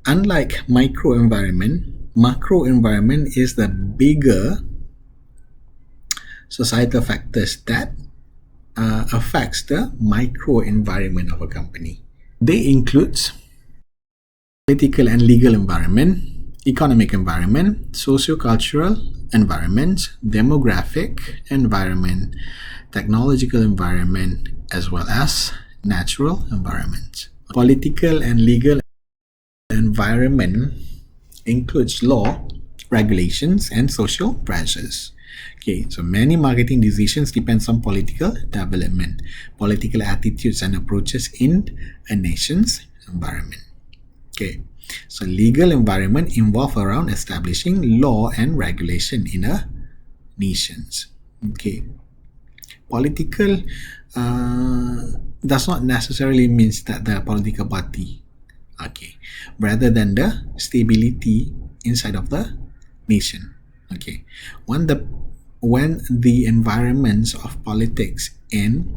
Unlike microenvironment, macroenvironment is the bigger societal factors that affects the microenvironment of a company. They include political and legal environment, economic environment, socio-cultural environment, demographic environment, technological environment, as well as natural environment. Political and legal environment includes law, regulations, and social pressures. Okay, so many marketing decisions depends on political development, political attitudes and approaches in a nation's environment. Okay, so legal environment involve around establishing law and regulation in a nations. Okay, political does not necessarily means that the political party. Okay, rather than the stability inside of the nation. Okay, when the environments of politics and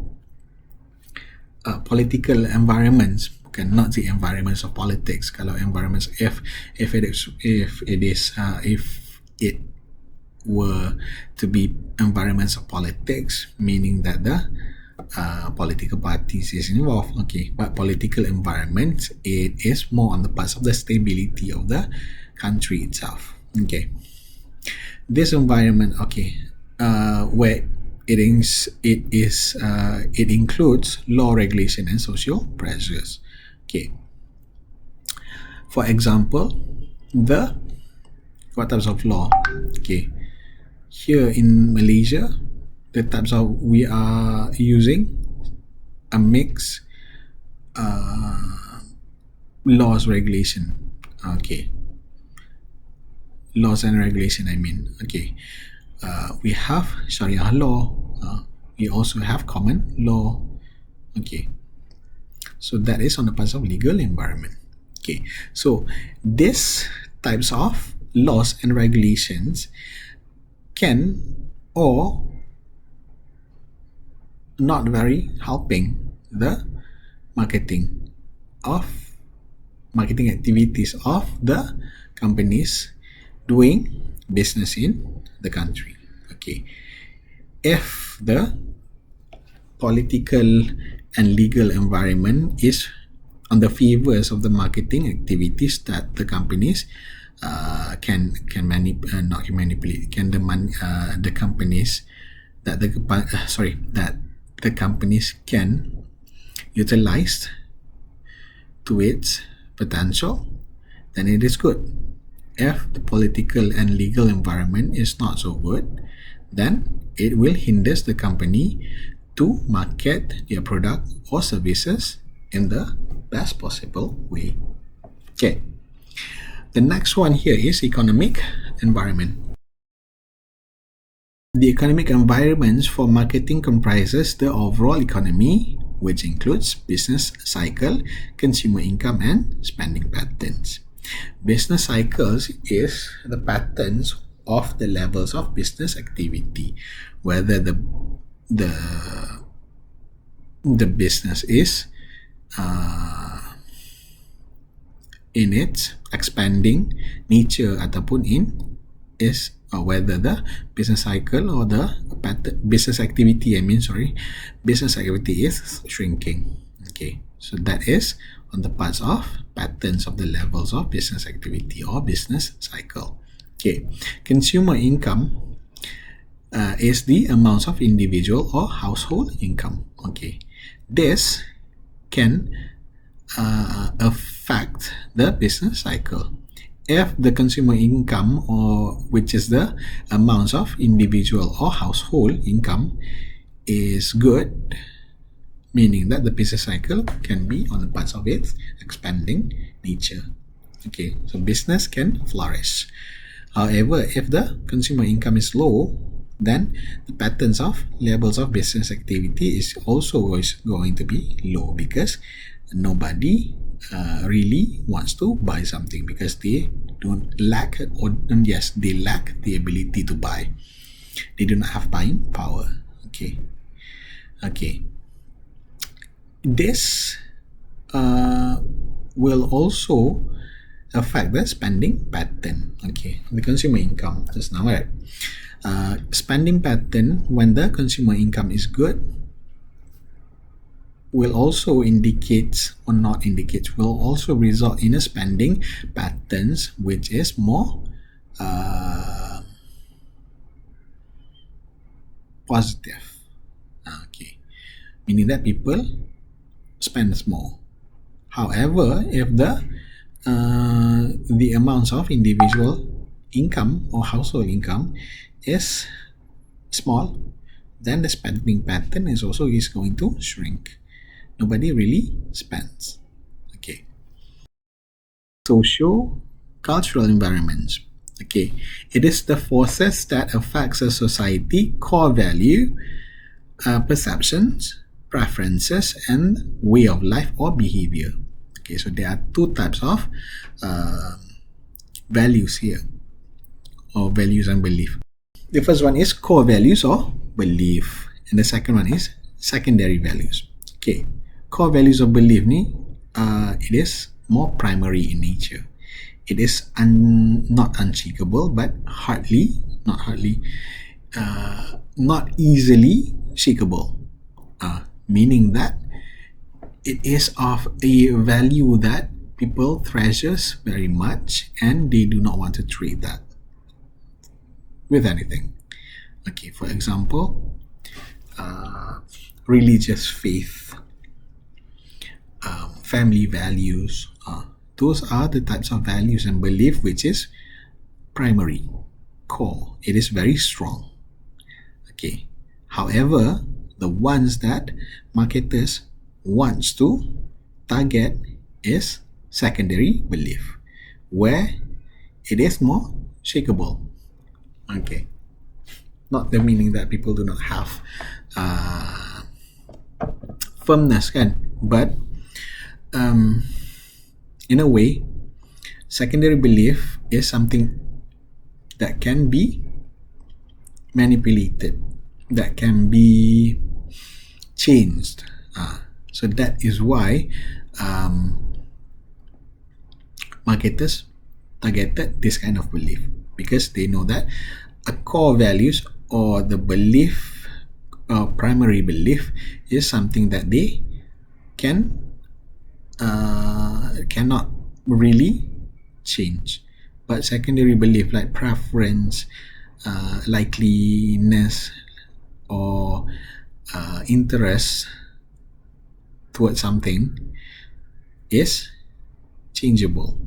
political environments, not the environments of politics. Kalau environments, if it were to be environments of politics, meaning that the political parties is involved. Okay, but political environment, it is more on the parts of the stability of the country itself. Okay, this environment, okay, where it includes law, regulation, and social pressures. Okay, for example, what types of law? Okay, here in Malaysia, the types of we are using a mix laws, regulation. Okay, laws and regulation, I mean. Okay, we have Sharia law, we also have common law. Okay, so that is on the parts of legal environment. Okay, so these types of laws and regulations can or not very helping the marketing activities of the companies doing business in the country. Okay, if the political and legal environment is on the favors of the marketing activities that the companies can manipulate, the companies that the companies can utilize to its potential, then it is good. If the political and legal environment is not so good, then it will hinder the company to market their product or services in the best possible way. Okay, the next one here is economic environment. The economic environments for marketing comprises the overall economy, which includes business cycle, consumer income, and spending patterns. Business cycles is the patterns of the levels of business activity, whether the business is in its expanding nature ataupun whether the business cycle or the business activity is shrinking. Okay, so that is on the parts of patterns of the levels of business activity or business cycle. Okay, consumer income is the amounts of individual or household income. Okay, this can affect the business cycle. If the consumer income, or which is the amounts of individual or household income, is good, meaning that the business cycle can be on the parts of its expanding nature. Okay, so business can flourish. However, if the consumer income is low, then the patterns of levels of business activity is also going to be low, because nobody really wants to buy something because they lack the ability to buy. They do not have buying power. Okay. This will also affect the spending pattern. Okay, the consumer income just now, right? Spending pattern, when the consumer income is good, will also indicate or not indicate, will also result in a spending patterns which is more positive. Okay, meaning that people spends more. However, if the amounts of individual income or household income is small, then the spending pattern is going to shrink. Nobody really spends. Okay. Socio-cultural environments. Okay, it is the forces that affects a society core value, perceptions, preferences, and way of life or behavior. Okay, so there are two types of values here, or values and belief. The first one is core values or belief, and the second one is secondary values. Okay, core values of belief ni, it is more primary in nature. It is not unshakable, but not easily shakable. Meaning that it is of a value that people treasures very much, and they do not want to trade that with anything. Okay, for example, religious faith, family values. Those are the types of values and belief which is primary, core. It is very strong. Okay. However, the ones that marketers wants to target is secondary belief, where it is more shakeable. Okay. Not the meaning that people do not have firmness, kan? But in a way, secondary belief is something that can be manipulated, that can be changed. So that is why marketers targeted this kind of belief, because they know that a core values or the belief, primary belief, is something that they cannot really change. But secondary belief like preference, likeliness, or interest towards something is changeable.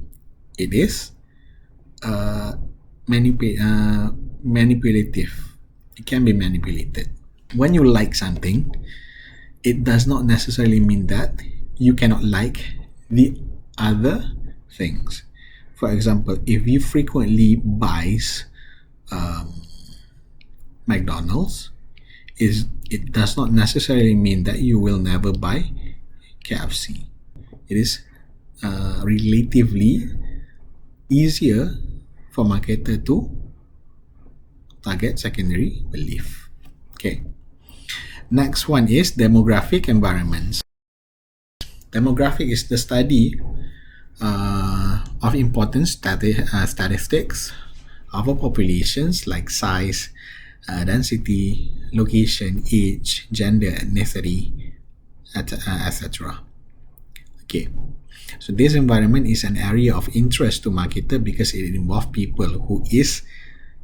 It is manipulative. It can be manipulated. When you like something, it does not necessarily mean that you cannot like the other things. For example, if you frequently buys McDonald's, it does not necessarily mean that you will never buy KFC. It is relatively easier for marketer to target secondary belief. Okay. Next one is demographic environments. Demographic is the study of important statistics of a populations like size, density, location, age, gender, ethnicity, etc. Okay, so this environment is an area of interest to marketer because it involves people who is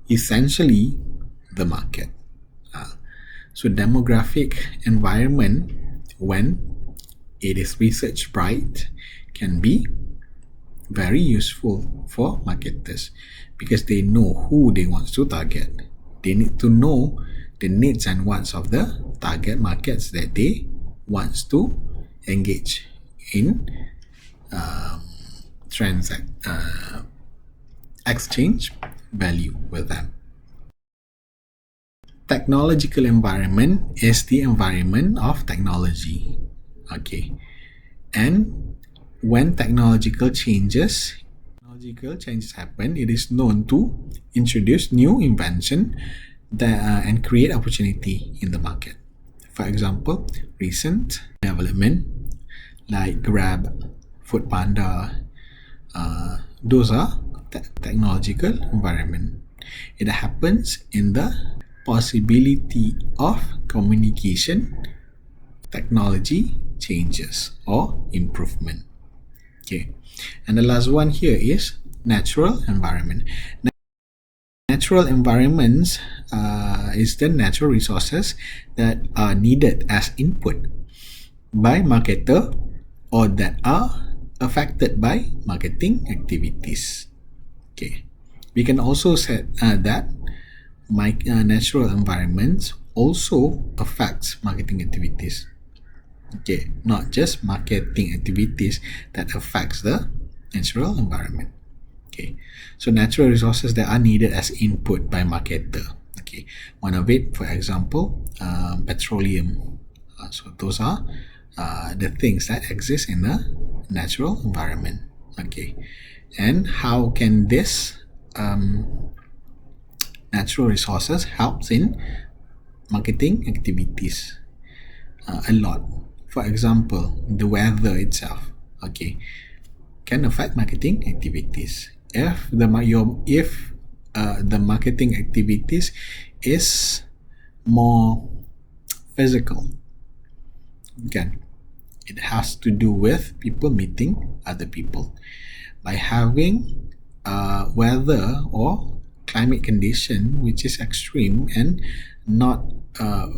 essentially the market. So demographic environment, when it is research right, can be very useful for marketers because they know who they want to target. They need to know the needs and wants of the target markets that they want to engage in exchange value with them. Technological environment is the environment of technology. Okay, and when technological changes happen, it is known to introduce new invention and create opportunity in the market. For example, recent development like Grab, Foodpanda, those are technological environment. It happens in the possibility of communication technology changes or improvement. Okay, and the last one here is natural environment. Natural environments is the natural resources that are needed as input by marketer or that are affected by marketing activities. Okay, we can also say that natural environments also affects marketing activities. Okay, not just marketing activities that affects the natural environment. Okay, so natural resources that are needed as input by marketer. Okay, one of it, for example, petroleum. So those are the things that exist in the natural environment. Okay, and how can this natural resources helps in marketing activities? A lot. For example, the weather itself, okay, can affect marketing activities. If the marketing activities is more physical, again, it has to do with people meeting other people. By having weather or climate condition which is extreme and not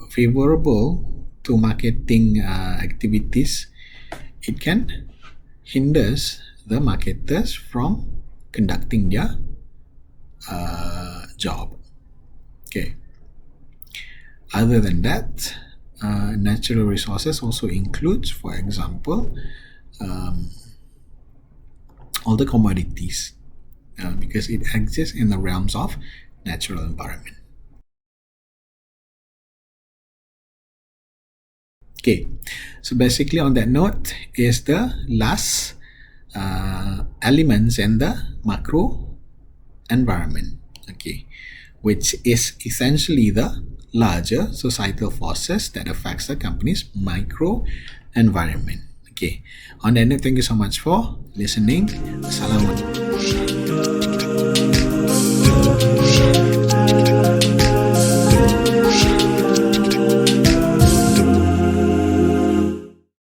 favorable to marketing activities, it can hinders the marketers from conducting their job. Okay. Other than that, natural resources also includes, for example, all the commodities, because it exists in the realms of natural environment. Okay, so basically on that note is the last elements in the macro environment, okay, which is essentially the larger societal forces that affects the company's micro environment. Okay, on that note, thank you so much for listening. Assalamualaikum.